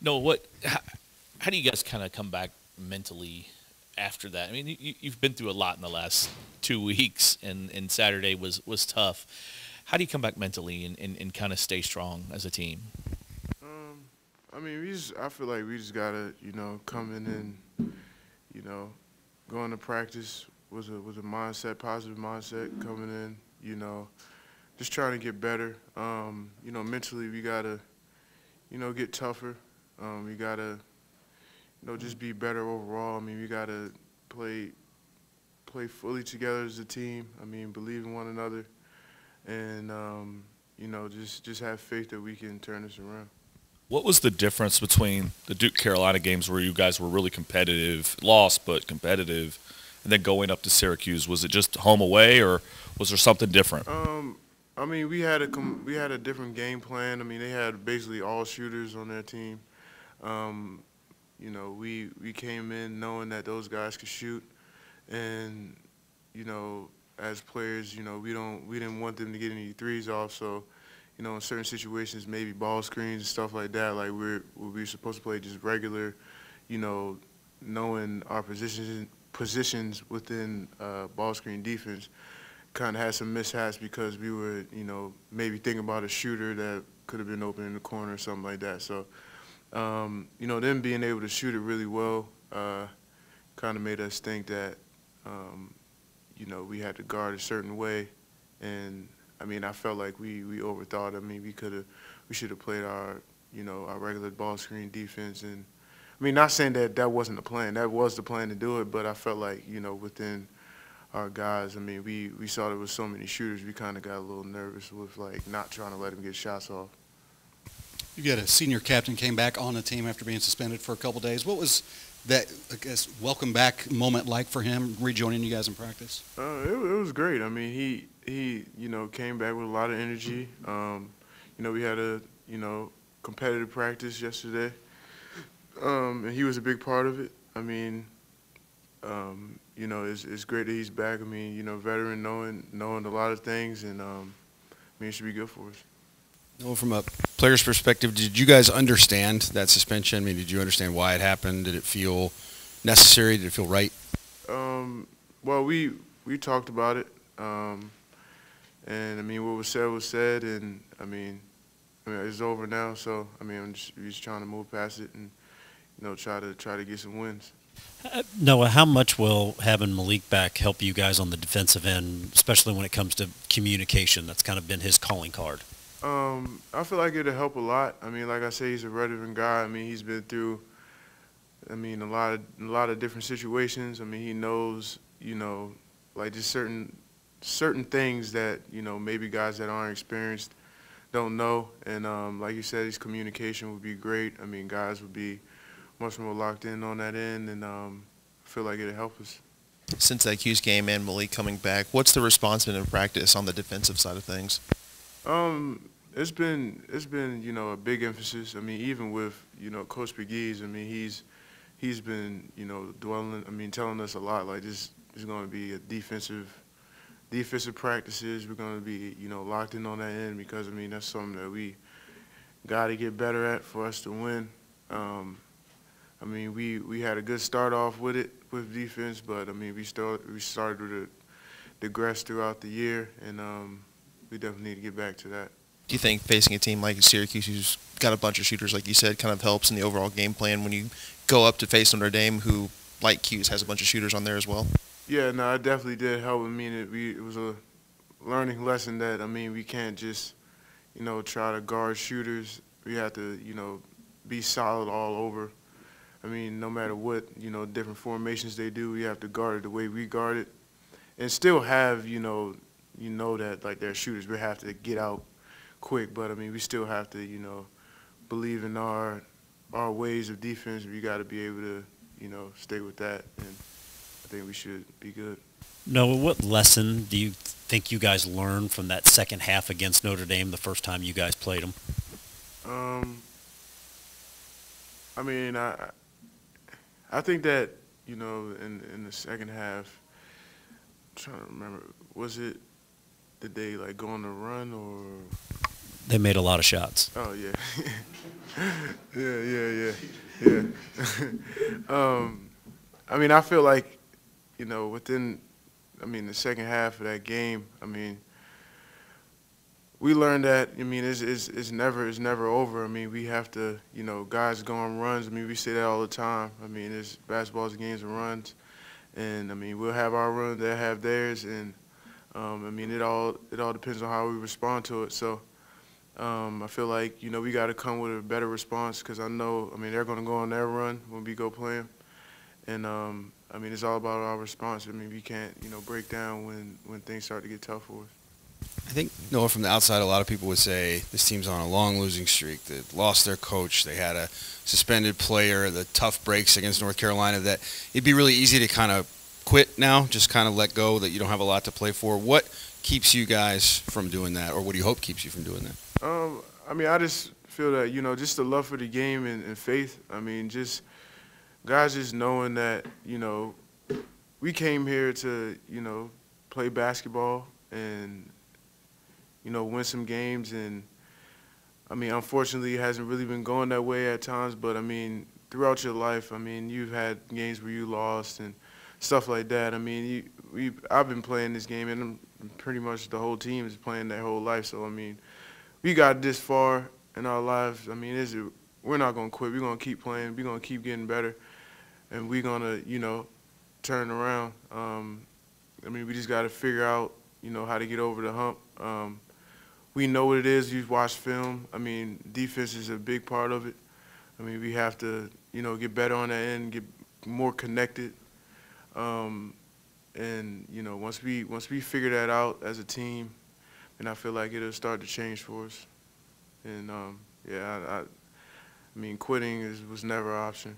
No, how do you guys kind of come back mentally after that? I mean, you've been through a lot in the last 2 weeks, and Saturday was tough. How do you come back mentally and kind of stay strong as a team? Um, I mean, I feel like we just gotta, come in and, you know, going to practice was a mindset, positive mindset coming in. Just trying to get better. Mentally we gotta, get tougher. We gotta, just be better overall. I mean, we gotta play play fully together as a team. I mean, believe in one another, and just have faith that we can turn this around. What was the difference between the Duke Carolina games where you guys were really competitive, lost but competitive, and then going up to Syracuse? Was it just home away, or was there something different? I mean, we had a different game plan. I mean, they had basically all shooters on their team. Um, we came in knowing that those guys could shoot, and you know, as players, we didn't want them to get any threes off. So, in certain situations, maybe ball screens and stuff like that, like we're supposed to play just regular, you know, knowing our positions within ball screen defense. Kind of had some mishaps because we were, maybe thinking about a shooter that could have been open in the corner or something like that. So, them being able to shoot it really well kind of made us think that, um, we had to guard a certain way. And, I mean, I felt like we overthought. I mean, we should have played our regular ball screen defense. And, I mean, not saying that that wasn't the plan. That was the plan to do it, but I felt like, within our guys, I mean, we saw there was so many shooters, we kind of got a little nervous with, like, not trying to let them get shots off. You got a senior captain came back on the team after being suspended for a couple days. What was that, I guess, welcome back moment like for him, rejoining you guys in practice? It was great. I mean, he came back with a lot of energy. We had a, competitive practice yesterday, and he was a big part of it. I mean, it's great that he's back. I mean, veteran, knowing a lot of things, and I mean, it should be good for us. Well, from a player's perspective, did you guys understand that suspension? I mean, did you understand why it happened? Did it feel necessary? Did it feel right? Well, we talked about it, and I mean, what was said, and I mean, it's over now. So I mean, we're just trying to move past it and try to get some wins. Noah, how much will having Malik back help you guys on the defensive end, especially when it comes to communication? That's kind of been his calling card. I feel like it'll help a lot. I mean, like I say, he's a veteran guy. I mean, he's been through, a lot of different situations. I mean, he knows, like just certain things that maybe guys that aren't experienced don't know. And like you said, his communication would be great. I mean, guys would be much more locked in on that end, and I feel like it'll help us. Since that Hughes game and Malik coming back, what's the response been in practice on the defensive side of things? It's been a big emphasis. I mean, even with Coach McGee's, I mean he's been dwelling. I mean, telling us a lot. Like this is going to be a defensive practices. We're going to be locked in on that end because I mean that's something that we got to get better at for us to win. I mean, we had a good start off with it with defense, but I mean we started to digress throughout the year, and we definitely need to get back to that. Do you think facing a team like Syracuse, who's got a bunch of shooters, like you said, kind of helps in the overall game plan when you go up to face Notre Dame, who, like Hughes, has a bunch of shooters on there as well? Yeah, no, it definitely did help. I mean, it was a learning lesson that I mean we can't just try to guard shooters. We have to be solid all over. I mean, no matter what different formations they do, we have to guard it the way we guard it, and still have that like they're shooters. We have to get out quick, but I mean we still have to believe in our ways of defense. We got to be able to stay with that, and I think we should be good. Noah, what lesson do you think you guys learned from that second half against Notre Dame the first time you guys played them? I mean I think that in the second half, I'm trying to remember, was it did they like go on the run or? they made a lot of shots. Oh yeah, yeah. I mean, I feel like, within, the second half of that game, we learned that. It's never over. We have to, guys go on runs. We say that all the time. It's basketball's games and runs, and we'll have our run, they'll have theirs, and it all depends on how we respond to it. So. I feel like, we got to come with a better response because I know, they're going to go on their run when we go play them. And, it's all about our response. We can't, break down when things start to get tough for us. I think, Noah, from the outside, a lot of people would say this team's on a long losing streak. They lost their coach. They had a suspended player, the tough breaks against North Carolina, that it'd be really easy to kind of quit now, just kind of let go, that you don't have a lot to play for. What keeps you guys from doing that, or what do you hope keeps you from doing that? I just feel that, just the love for the game and faith. Just guys just knowing that, we came here to, play basketball and, win some games. And, unfortunately, it hasn't really been going that way at times. But, throughout your life, you've had games where you lost and stuff like that. I've been playing this game, and pretty much the whole team is playing their whole life. So, we got this far in our lives. We're not going to quit. We're going to keep playing. We're going to keep getting better. And we're going to, turn around. We just got to figure out, how to get over the hump. We know what it is. You've watched film. Defense is a big part of it. We have to, get better on that end, get more connected. And, once we figure that out as a team, and I feel like it'll start to change for us. And, quitting was never an option.